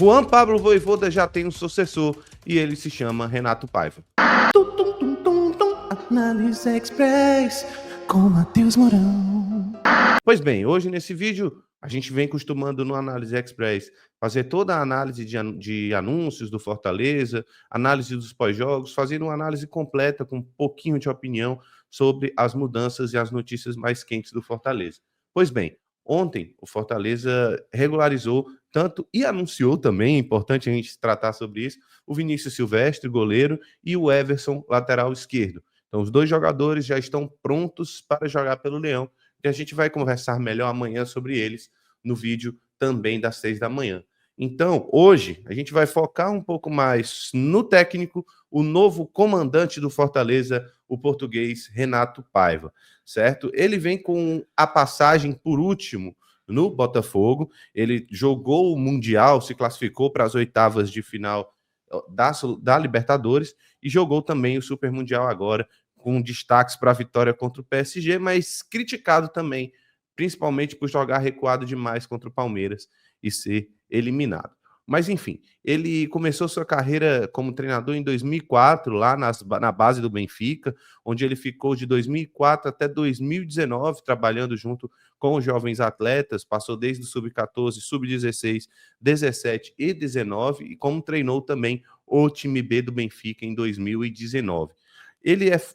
Juan Pablo Vojvoda já tem um sucessor e ele se chama Renato Paiva. Análise Express com Matheus Mourão. Pois bem, hoje nesse vídeo a gente vem costumando no Análise Express fazer toda a análise de anúncios do Fortaleza, análise dos pós-jogos, fazendo uma análise completa com um pouquinho de opinião sobre as mudanças e as notícias mais quentes do Fortaleza. Pois bem, ontem o Fortaleza regularizou tanto e anunciou também, é importante a gente tratar sobre isso, o Vinícius Silvestre, goleiro, e o Everson, lateral esquerdo. Então os dois jogadores já estão prontos para jogar pelo Leão, e a gente vai conversar melhor amanhã sobre eles no vídeo também das 6 da manhã. Então, hoje, a gente vai focar um pouco mais no técnico, o novo comandante do Fortaleza, o português Renato Paiva, certo? Ele vem com a passagem por último no Botafogo, ele jogou o Mundial, se classificou para as oitavas de final da Libertadores e jogou também o Super Mundial agora, com destaques para a vitória contra o PSG, mas criticado também, principalmente por jogar recuado demais contra o Palmeiras e ser eliminado. Mas, enfim, ele começou sua carreira como treinador em 2004, lá na base do Benfica, onde ele ficou de 2004 até 2019, trabalhando junto com os jovens atletas, passou desde o Sub-14, Sub-16, 17 e 19, e como treinou também o time B do Benfica em 2019.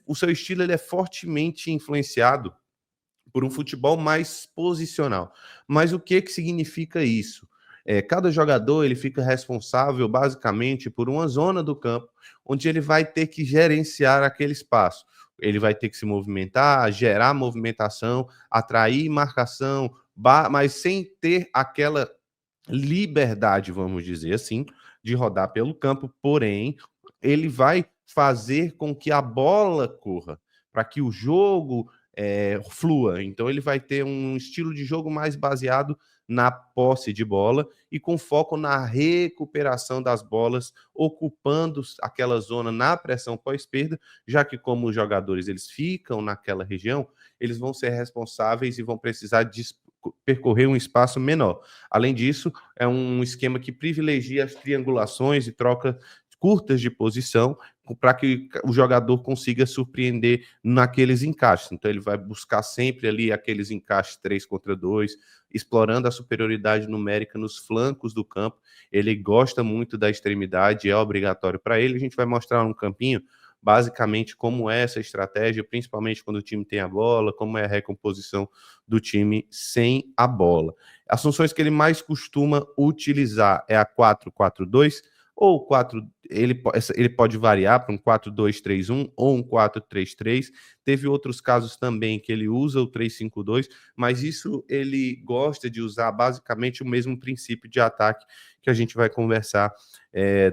O seu estilo ele é fortemente influenciado por um futebol mais posicional. Mas o que significa isso? Cada jogador ele fica responsável basicamente por uma zona do campo onde ele vai ter que gerenciar aquele espaço. Ele vai ter que se movimentar, gerar movimentação, atrair marcação, mas sem ter aquela liberdade, vamos dizer assim, de rodar pelo campo. Porém, ele vai fazer com que a bola corra, para que o jogo flua. Então ele vai ter um estilo de jogo mais baseado na posse de bola e com foco na recuperação das bolas, ocupando aquela zona na pressão pós-perda, já que como os jogadores eles ficam naquela região, eles vão ser responsáveis e vão precisar percorrer um espaço menor. Além disso, é um esquema que privilegia as triangulações e troca curtas de posição para que o jogador consiga surpreender naqueles encaixes. Então ele vai buscar sempre ali aqueles encaixes 3 contra 2, explorando a superioridade numérica nos flancos do campo. Ele gosta muito da extremidade, é obrigatório para ele. A gente vai mostrar um campinho basicamente como é essa estratégia, principalmente quando o time tem a bola, como é a recomposição do time sem a bola. As funções que ele mais costuma utilizar é a 4-4-2, ou 4, ele pode variar para um 4-2-3-1 ou um 4-3-3. Teve outros casos também que ele usa o 3-5-2, mas isso ele gosta de usar basicamente o mesmo princípio de ataque que a gente vai conversar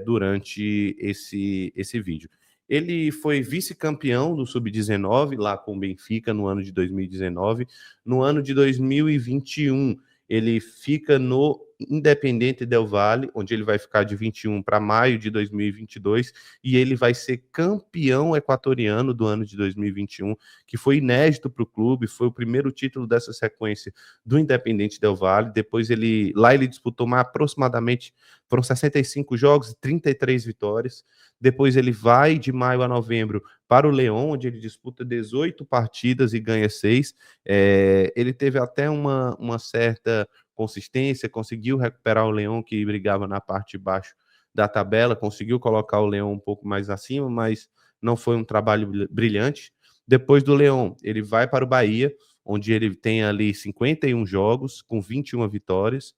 durante esse vídeo. Ele foi vice-campeão do Sub-19 lá com o Benfica no ano de 2019. No ano de 2021, ele fica no Independente Del Valle, onde ele vai ficar de 21 para maio de 2022, e ele vai ser campeão equatoriano do ano de 2021, que foi inédito para o clube, foi o primeiro título dessa sequência do Independente Del Valle. Depois ele disputou aproximadamente, foram 65 jogos e 33 vitórias. Depois ele vai de maio a novembro para o Leão, onde ele disputa 18 partidas e ganha 6. Ele teve até uma certa consistência, conseguiu recuperar o Leão, que brigava na parte de baixo da tabela, conseguiu colocar o Leão um pouco mais acima, mas não foi um trabalho brilhante. Depois do Leão, ele vai para o Bahia, onde ele tem ali 51 jogos, com 21 vitórias,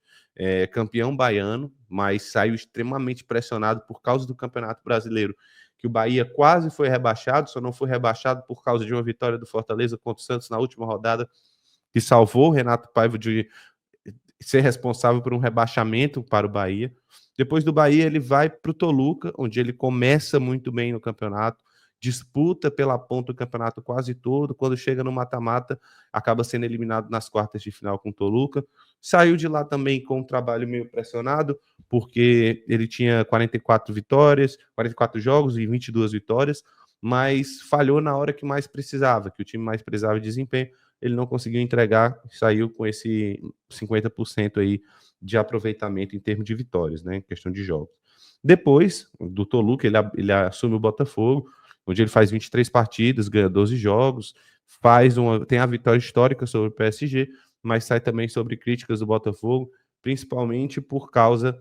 campeão baiano, mas saiu extremamente pressionado por causa do Campeonato Brasileiro, que o Bahia quase foi rebaixado, só não foi rebaixado por causa de uma vitória do Fortaleza contra o Santos na última rodada, que salvou o Renato Paiva de ser responsável por um rebaixamento para o Bahia. Depois do Bahia, ele vai para o Toluca, onde ele começa muito bem no campeonato, disputa pela ponta o campeonato quase todo. Quando chega no mata-mata, acaba sendo eliminado nas quartas de final com o Toluca. Saiu de lá também com um trabalho meio pressionado, porque ele tinha 44 vitórias, 44 jogos e 22 vitórias, mas falhou na hora que mais precisava, que o time mais precisava de desempenho. ele não conseguiu entregar, saiu com esse 50% aí de aproveitamento em termos de vitórias, né, em questão de jogos. Depois do Toluca, ele assume o Botafogo, onde ele faz 23 partidas, ganha 12 jogos, tem a vitória histórica sobre o PSG, mas sai também sobre críticas do Botafogo, principalmente por causa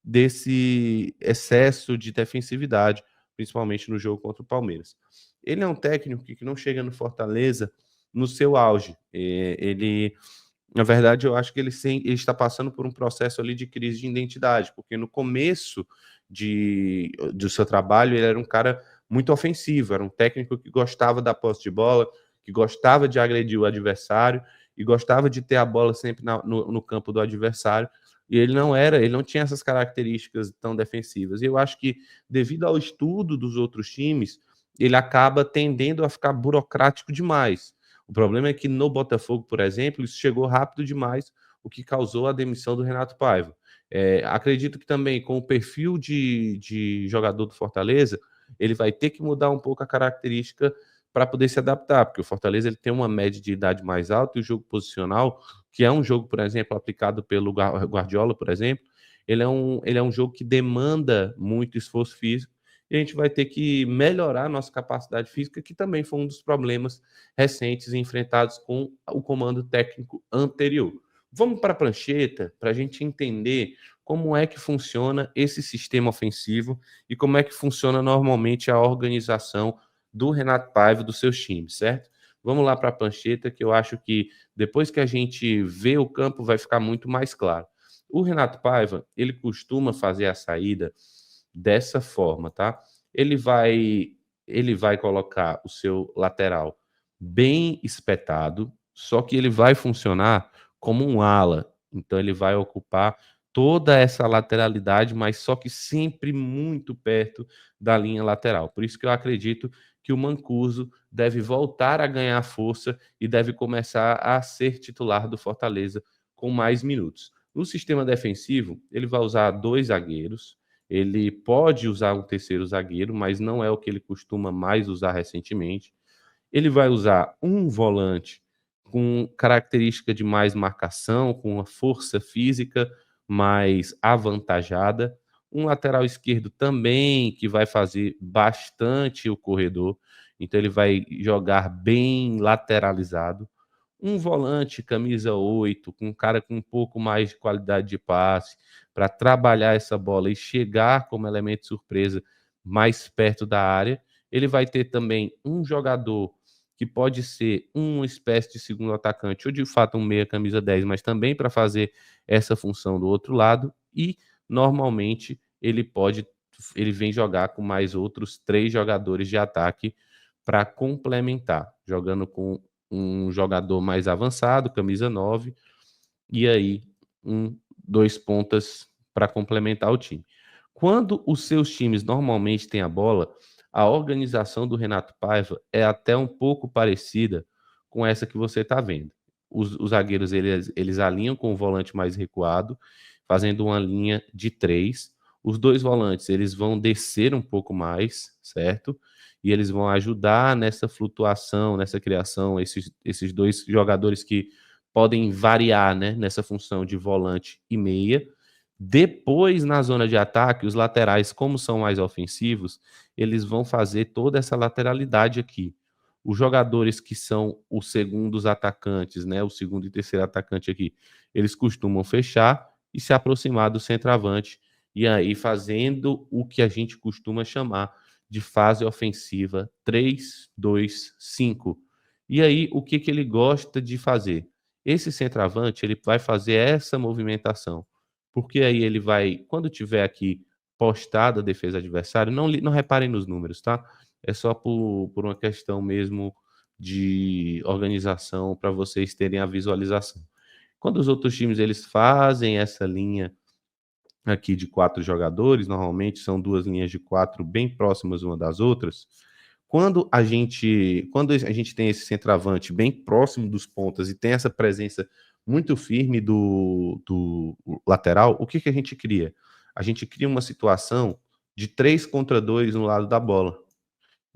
desse excesso de defensividade, principalmente no jogo contra o Palmeiras. Ele é um técnico que não chega no Fortaleza no seu auge. Ele, na verdade, eu acho que ele está passando por um processo ali de crise de identidade, porque no começo do seu trabalho ele era um cara muito ofensivo, era um técnico que gostava da posse de bola, que gostava de agredir o adversário e gostava de ter a bola sempre no campo do adversário. E ele não tinha essas características tão defensivas. E eu acho que, devido ao estudo dos outros times, ele acaba tendendo a ficar burocrático demais. O problema é que no Botafogo, por exemplo, isso chegou rápido demais, o que causou a demissão do Renato Paiva. Acredito que também com o perfil de jogador do Fortaleza, ele vai ter que mudar um pouco a característica para poder se adaptar, porque o Fortaleza ele tem uma média de idade mais alta e o jogo posicional, que é um jogo, por exemplo, aplicado pelo Guardiola, por exemplo, ele é um jogo que demanda muito esforço físico e a gente vai ter que melhorar a nossa capacidade física, que também foi um dos problemas recentes enfrentados com o comando técnico anterior. Vamos para a prancheta para a gente entender como é que funciona esse sistema ofensivo e como é que funciona normalmente a organização do Renato Paiva, dos seus times, certo? Vamos lá para a prancheta, que eu acho que depois que a gente vê o campo vai ficar muito mais claro. O Renato Paiva, ele costuma fazer a saída dessa forma, tá? Ele vai colocar o seu lateral bem espetado, só que ele vai funcionar como um ala. Então ele vai ocupar toda essa lateralidade, mas só que sempre muito perto da linha lateral. Por isso que eu acredito que o Mancuso deve voltar a ganhar força e deve começar a ser titular do Fortaleza com mais minutos. No sistema defensivo, ele vai usar 2 zagueiros, ele pode usar um terceiro zagueiro, mas não é o que ele costuma mais usar recentemente. Ele vai usar um volante com característica de mais marcação, com uma força física mais avantajada. Um lateral esquerdo também, que vai fazer bastante o corredor. Então, ele vai jogar bem lateralizado. Um volante, camisa 8, com um cara com um pouco mais de qualidade de passe, para trabalhar essa bola e chegar como elemento surpresa mais perto da área. Ele vai ter também um jogador que pode ser uma espécie de segundo atacante, ou de fato um meia camisa 10, mas também para fazer essa função do outro lado. E normalmente ele vem jogar com mais outros 3 jogadores de ataque para complementar, jogando com um jogador mais avançado, camisa 9, e aí 2 pontas para complementar o time. Quando os seus times normalmente têm a bola, a organização do Renato Paiva é até um pouco parecida com essa que você está vendo. Os zagueiros eles alinham com o volante mais recuado, fazendo uma linha de 3. Os 2 volantes eles vão descer um pouco mais, certo? E eles vão ajudar nessa flutuação, nessa criação, esses 2 jogadores que podem variar, né, nessa função de volante e meia. Depois, na zona de ataque, os laterais, como são mais ofensivos, eles vão fazer toda essa lateralidade aqui. Os jogadores que são os segundos atacantes, né, o segundo e terceiro atacante aqui, eles costumam fechar e se aproximar do centroavante, e aí fazendo o que a gente costuma chamar de fase ofensiva 3-2-5. E aí, o que ele gosta de fazer? Esse centroavante, ele vai fazer essa movimentação, porque aí ele vai, quando tiver aqui postada a defesa adversária, não reparem nos números, tá? É só por uma questão mesmo de organização, para vocês terem a visualização. Quando os outros times eles fazem essa linha aqui de 4 jogadores, normalmente são 2 linhas de 4 bem próximas uma das outras. Quando a gente tem esse centroavante bem próximo dos pontas e tem essa presença muito firme do lateral, o que a gente cria? A gente cria uma situação de 3 contra 2 no lado da bola.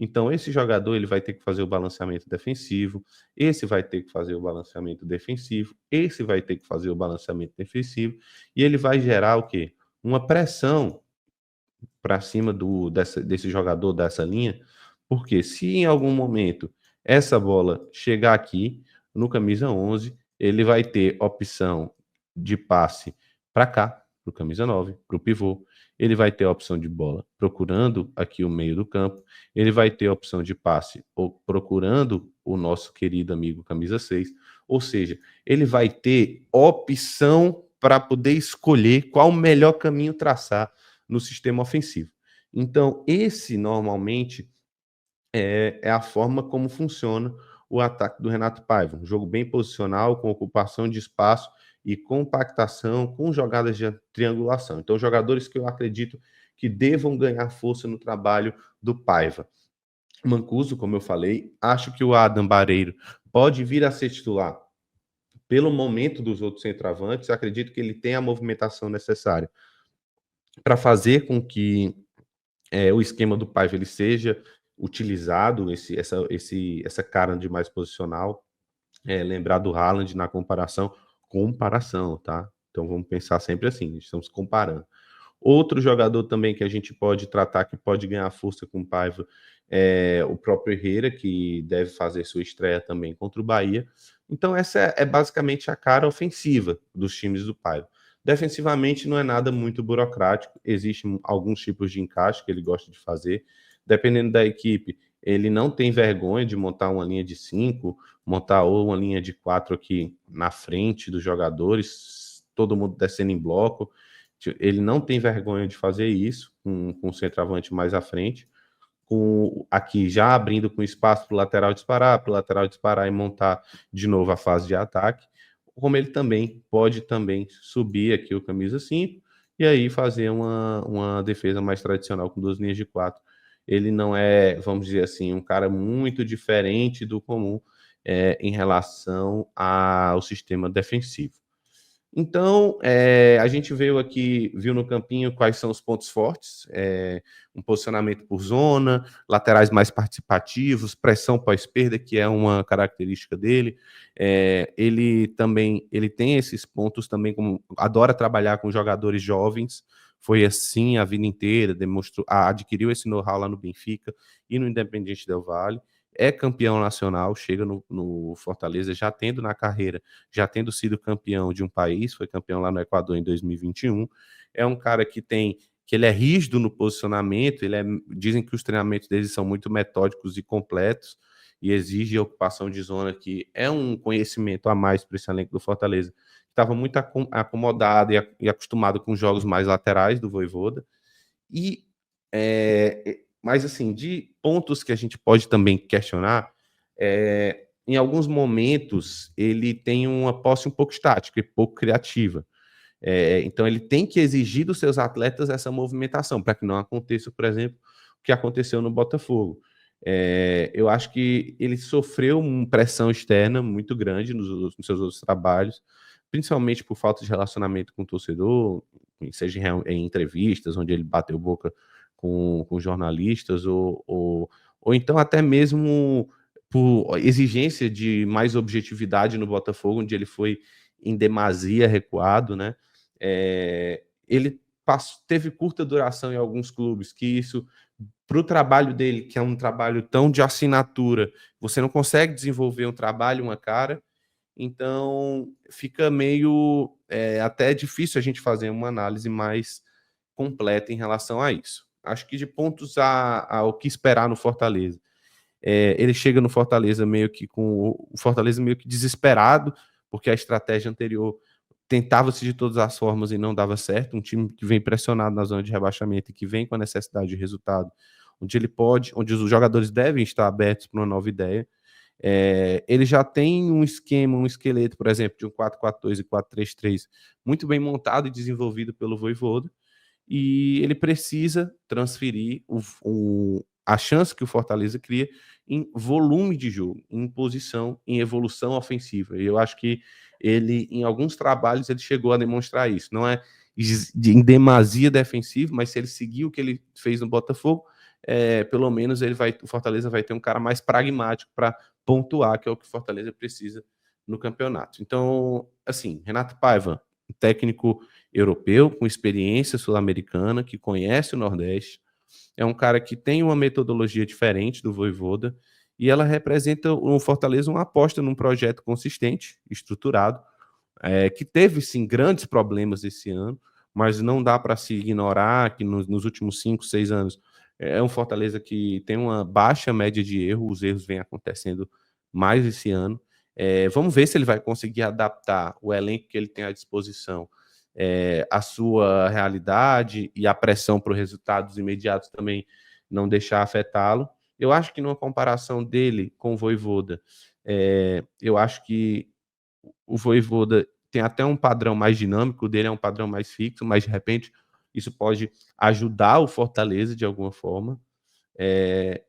Então, esse jogador ele vai ter que fazer o balanceamento defensivo, esse vai ter que fazer o balanceamento defensivo, esse vai ter que fazer o balanceamento defensivo, e ele vai gerar o quê? Uma pressão para cima desse jogador dessa linha, porque se em algum momento essa bola chegar aqui no camisa 11, ele vai ter opção de passe para cá, para o camisa 9, para o pivô. Ele vai ter a opção de bola procurando aqui o meio do campo. Ele vai ter a opção de passe procurando o nosso querido amigo camisa 6. Ou seja, ele vai ter opção para poder escolher qual o melhor caminho traçar no sistema ofensivo. Então, esse normalmente é a forma como funciona o ataque do Renato Paiva. Um jogo bem posicional, com ocupação de espaço e compactação, com jogadas de triangulação. Então, jogadores que eu acredito que devam ganhar força no trabalho do Paiva. Mancuso, como eu falei, acho que o Adam Barreiro pode vir a ser titular pelo momento dos outros centroavantes. Acredito que ele tem a movimentação necessária para fazer com que o esquema do Paiva ele seja utilizado, essa cara de mais posicional, lembrar do Haaland na comparação, tá? Então vamos pensar sempre assim, estamos comparando. Outro jogador também que a gente pode tratar, que pode ganhar força com o Paiva, é o próprio Herrera, que deve fazer sua estreia também contra o Bahia. Então essa é basicamente a cara ofensiva dos times do Paiva. Defensivamente não é nada muito burocrático, existem alguns tipos de encaixe que ele gosta de fazer. Dependendo da equipe, ele não tem vergonha de montar uma linha de 5, montar ou uma linha de 4 aqui na frente dos jogadores, todo mundo descendo em bloco. Ele não tem vergonha de fazer isso com o centroavante mais à frente, com aqui já abrindo com espaço para o lateral disparar e montar de novo a fase de ataque, como ele também pode também subir aqui o camisa 5 e aí fazer uma defesa mais tradicional com 2 linhas de 4. Ele não é, vamos dizer assim, um cara muito diferente do comum em relação ao sistema defensivo. Então, a gente viu no campinho quais são os pontos fortes, um posicionamento por zona, laterais mais participativos, pressão pós-perda, que é uma característica dele. Ele tem esses pontos também, como adora trabalhar com jogadores jovens, foi assim a vida inteira, adquiriu esse know-how lá no Benfica e no Independiente Del Valle. É campeão nacional, chega no Fortaleza já tendo na carreira, já tendo sido campeão de um país, foi campeão lá no Equador em 2021. É um cara que ele é rígido no posicionamento, dizem que os treinamentos dele são muito metódicos e completos e exige a ocupação de zona, que é um conhecimento a mais para esse elenco do Fortaleza, que estava muito acomodado e acostumado com jogos mais laterais do Vojvoda. Mas, assim, de pontos que a gente pode também questionar, em alguns momentos ele tem uma posse um pouco estática e pouco criativa. Então, ele tem que exigir dos seus atletas essa movimentação, para que não aconteça, por exemplo, o que aconteceu no Botafogo. Eu acho que ele sofreu uma pressão externa muito grande nos seus outros trabalhos, principalmente por falta de relacionamento com o torcedor, seja em entrevistas, onde ele bateu boca com jornalistas, ou então até mesmo por exigência de mais objetividade no Botafogo, onde ele foi em demasia recuado, né? Ele teve curta duração em alguns clubes, que isso, para o trabalho dele, que é um trabalho tão de assinatura, você não consegue desenvolver um trabalho, uma cara, então fica meio até difícil a gente fazer uma análise mais completa em relação a isso. Acho que de pontos ao que esperar no Fortaleza. Ele chega no Fortaleza meio que desesperado, porque a estratégia anterior tentava-se de todas as formas e não dava certo. Um time que vem pressionado na zona de rebaixamento e que vem com a necessidade de resultado, onde os jogadores devem estar abertos para uma nova ideia. Ele já tem um esqueleto, por exemplo, de um 4-4-2 e 4-3-3 muito bem montado e desenvolvido pelo Vojvoda, e ele precisa transferir a chance que o Fortaleza cria em volume de jogo, em posição, em evolução ofensiva. E eu acho que ele, em alguns trabalhos, ele chegou a demonstrar isso. Não é em demasia defensivo, mas se ele seguir o que ele fez no Botafogo, pelo menos o Fortaleza vai ter um cara mais pragmático para pontuar, que é o que o Fortaleza precisa no campeonato. Então, assim, Renato Paiva, um técnico europeu com experiência sul-americana, que conhece o Nordeste, é um cara que tem uma metodologia diferente do Vojvoda, e ela representa o Fortaleza uma aposta num projeto consistente, estruturado, que teve, sim, grandes problemas esse ano, mas não dá para se ignorar que nos últimos 5, 6 anos é um Fortaleza que tem uma baixa média de erro, os erros vêm acontecendo mais esse ano. Vamos ver se ele vai conseguir adaptar o elenco que ele tem à disposição à sua realidade e a pressão para os resultados imediatos também não deixar afetá-lo. Eu acho que numa comparação dele com o Vojvoda, eu acho que o Vojvoda tem até um padrão mais dinâmico, o dele é um padrão mais fixo, mas de repente isso pode ajudar o Fortaleza de alguma forma.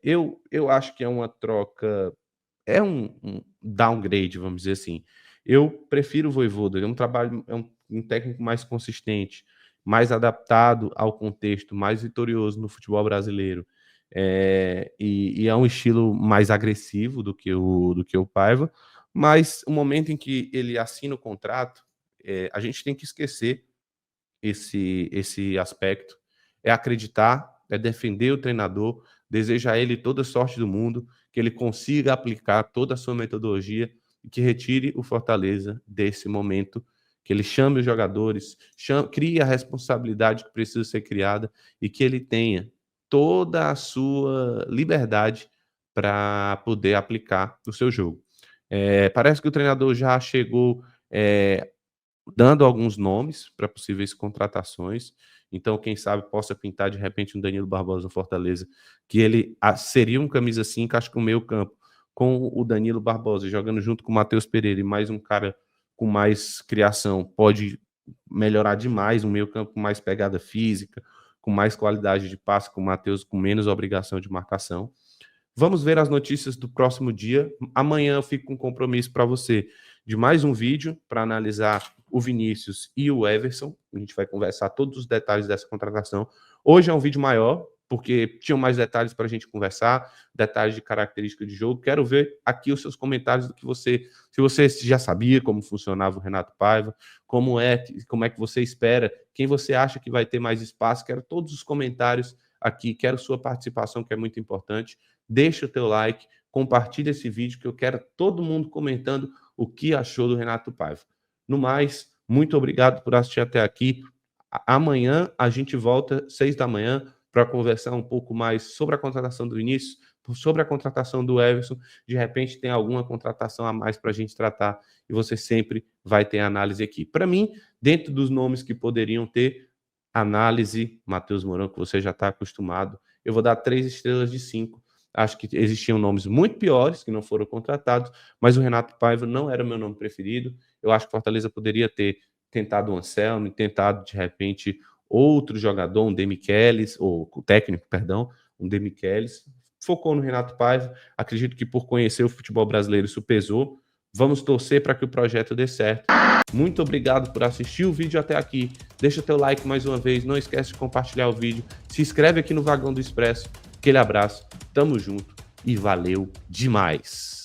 Eu acho que é uma troca, é um downgrade, vamos dizer assim. Eu prefiro o Vojvoda, é um técnico mais consistente, mais adaptado ao contexto, mais vitorioso no futebol brasileiro. E é um estilo mais agressivo do que o Paiva, mas o momento em que ele assina o contrato, a gente tem que esquecer esse aspecto, é acreditar, é defender o treinador, desejar a ele toda a sorte do mundo, que ele consiga aplicar toda a sua metodologia e que retire o Fortaleza desse momento, que ele chame os jogadores, crie a responsabilidade que precisa ser criada e que ele tenha toda a sua liberdade para poder aplicar no seu jogo. Parece que o treinador já chegou dando alguns nomes para possíveis contratações. Então, quem sabe possa pintar de repente um Danilo Barbosa no Fortaleza, que ele seria um camisa 5, acho que o meio campo, com o Danilo Barbosa jogando junto com o Matheus Pereira e mais um cara com mais criação, pode melhorar demais, um meio campo com mais pegada física, com mais qualidade de passe, com o Matheus com menos obrigação de marcação. Vamos ver as notícias do próximo dia. Amanhã eu fico com um compromisso para você de mais um vídeo para analisar o Vinícius e o Everson. A gente vai conversar todos os detalhes dessa contratação. Hoje é um vídeo maior, porque tinham mais detalhes para a gente conversar, detalhes de característica de jogo. Quero ver aqui os seus comentários do que se você já sabia como funcionava o Renato Paiva, como é que você espera, quem você acha que vai ter mais espaço. Quero todos os comentários aqui, quero sua participação, que é muito importante. Deixa o teu like, compartilha esse vídeo, que eu quero todo mundo comentando o que achou do Renato Paiva. No mais, muito obrigado por assistir até aqui. Amanhã a gente volta, 6 da manhã, para conversar um pouco mais sobre a contratação do Vinícius, sobre a contratação do Everson. De repente tem alguma contratação a mais para a gente tratar e você sempre vai ter análise aqui. Para mim, dentro dos nomes que poderiam ter, análise, Matheus Mourão, que você já está acostumado, eu vou dar 3 estrelas de 5. Acho que existiam nomes muito piores que não foram contratados, mas o Renato Paiva não era o meu nome preferido. Eu acho que Fortaleza poderia ter tentado o Anselmo, tentado, de repente, outro jogador, um Demichelis, ou o técnico, perdão, um Demichelis. Focou no Renato Paiva. Acredito que por conhecer o futebol brasileiro isso pesou. Vamos torcer para que o projeto dê certo. Muito obrigado por assistir o vídeo até aqui. Deixa teu like mais uma vez. Não esquece de compartilhar o vídeo. Se inscreve aqui no Vagão do Expresso. Aquele abraço. Tamo junto e valeu demais.